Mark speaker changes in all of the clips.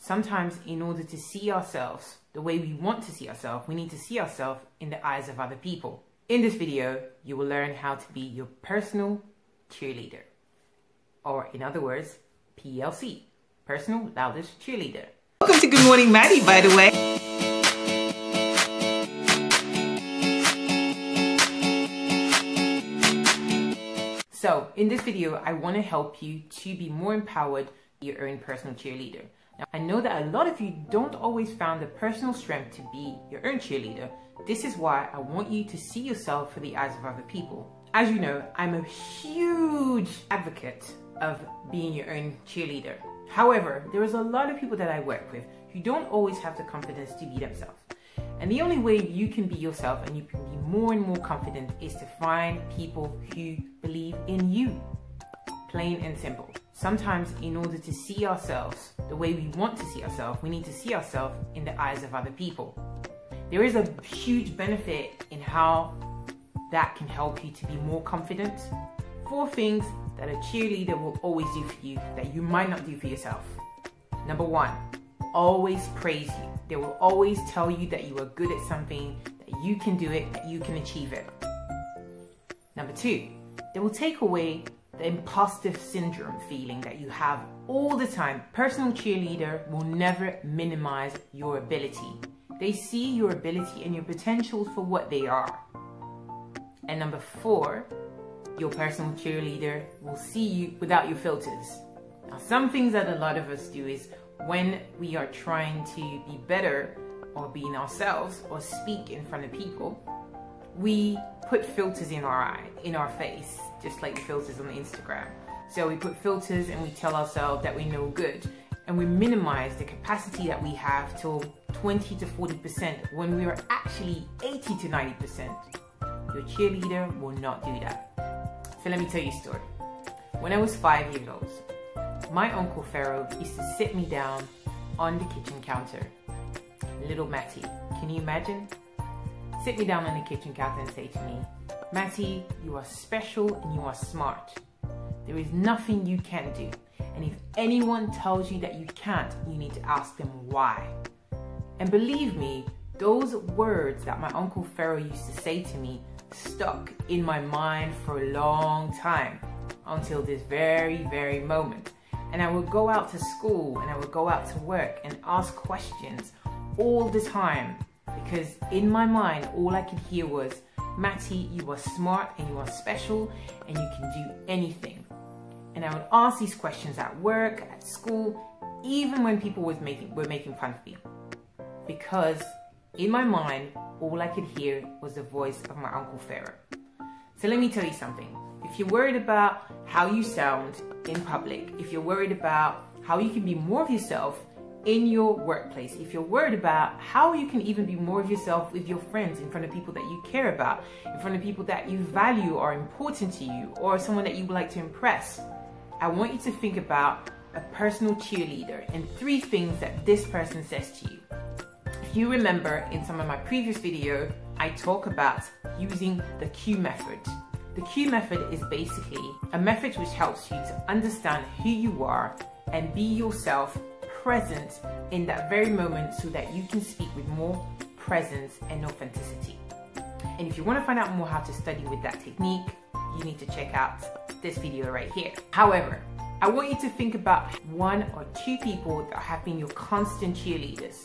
Speaker 1: Sometimes in order to see ourselves the way we want to see ourselves, we need to see ourselves in the eyes of other people. In this video, you will learn how to be your personal cheerleader. Or in other words, PLC, Personal Loudest Cheerleader. Welcome to Good Morning Mathy, by the way. So in this video, I want to help you to be more empowered, your own personal cheerleader. Now, I know that a lot of you don't always find the personal strength to be your own cheerleader. This is why I want you to see yourself through the eyes of other people. As you know, I'm a huge advocate of being your own cheerleader. However, there is a lot of people that I work with who don't always have the confidence to be themselves. And the only way you can be yourself and you can be more and more confident is to find people who believe in you. Plain and simple. Sometimes in order to see ourselves the way we want to see ourselves, we need to see ourselves in the eyes of other people. There is a huge benefit in how that can help you to be more confident. 4 things that a cheerleader will always do for you that you might not do for yourself. Number 1, always praise you. They will always tell you that you are good at something, that you can do it, that you can achieve it. Number 2, they will take away the imposter syndrome feeling that you have all the time. Personal cheerleader will never minimize your ability. They see your ability and your potentials for what they are. And number 4, your personal cheerleader will see you without your filters. Now, some things that a lot of us do is when we are trying to be better or being ourselves or speak in front of people, we put filters in our face, just like the filters on Instagram. So we put filters and we tell ourselves that we know good, and we minimize the capacity that we have till 20 to 40% when we are actually 80 to 90%. Your cheerleader will not do that. So let me tell you a story. When I was 5 years old, my Uncle Pharaoh used to sit me down on the kitchen counter. Little Matty, can you imagine? Sit me down on the kitchen counter and say to me, Matty, you are special and you are smart. There is nothing you can't do. And if anyone tells you that you can't, you need to ask them why. And believe me, those words that my Uncle Pharaoh used to say to me stuck in my mind for a long time until this very, very moment. And I would go out to school and I would go out to work and ask questions all the time because in my mind, all I could hear was, Matty, you are smart and you are special and you can do anything. And I would ask these questions at work, at school, even when people were making fun of me. Because in my mind, all I could hear was the voice of my Uncle Pharaoh. So let me tell you something. If you're worried about how you sound in public, if you're worried about how you can be more of yourself in your workplace, if you're worried about how you can even be more of yourself with your friends, in front of people that you care about, in front of people that you value or are important to you, or someone that you would like to impress, I want you to think about a personal cheerleader and 3 things that this person says to you. If you remember in some of my previous videos, I talk about using the Q method. The Q method is basically a method which helps you to understand who you are and be yourself, present in that very moment so that you can speak with more presence and authenticity. And if you want to find out more how to study with that technique, you need to check out this video right here. However, I want you to think about 1 or 2 people that have been your constant cheerleaders.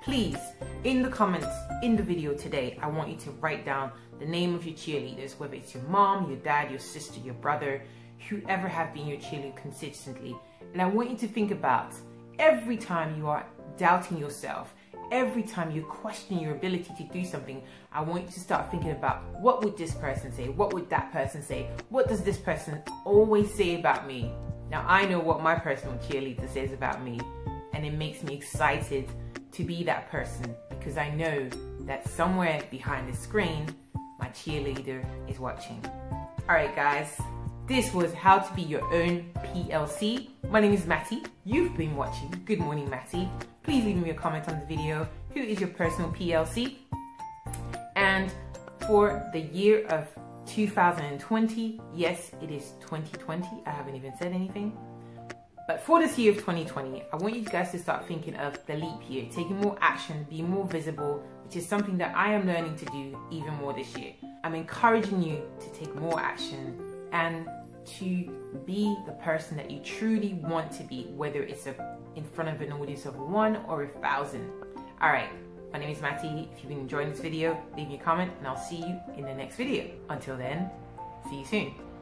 Speaker 1: Please, in the comments in the video today, I want you to write down the name of your cheerleaders, whether it's your mom, your dad, your sister, your brother, whoever have been your cheerleader consistently. And I want you to think about every time you are doubting yourself, every time you question your ability to do something, I want you to start thinking about, what would this person say? What would that person say? What does this person always say about me? Now, I know what my personal cheerleader says about me, and it makes me excited to be that person because I know that somewhere behind the screen, my cheerleader is watching. All right, guys. This was how to be your own PLC. My name is Mathy. You've been watching Good Morning Mathy. Please leave me a comment on the video. Who is your personal PLC? And for the year of 2020, yes, it is 2020. I haven't even said anything. But for this year of 2020, I want you guys to start thinking of the leap year, taking more action, being more visible, which is something that I am learning to do even more this year. I'm encouraging you to take more action and to be the person that you truly want to be, whether it's in front of an audience of 1 or 1,000. All right, my name is Mathy. If you've been enjoying this video, leave me a comment and I'll see you in the next video. Until then, see you soon.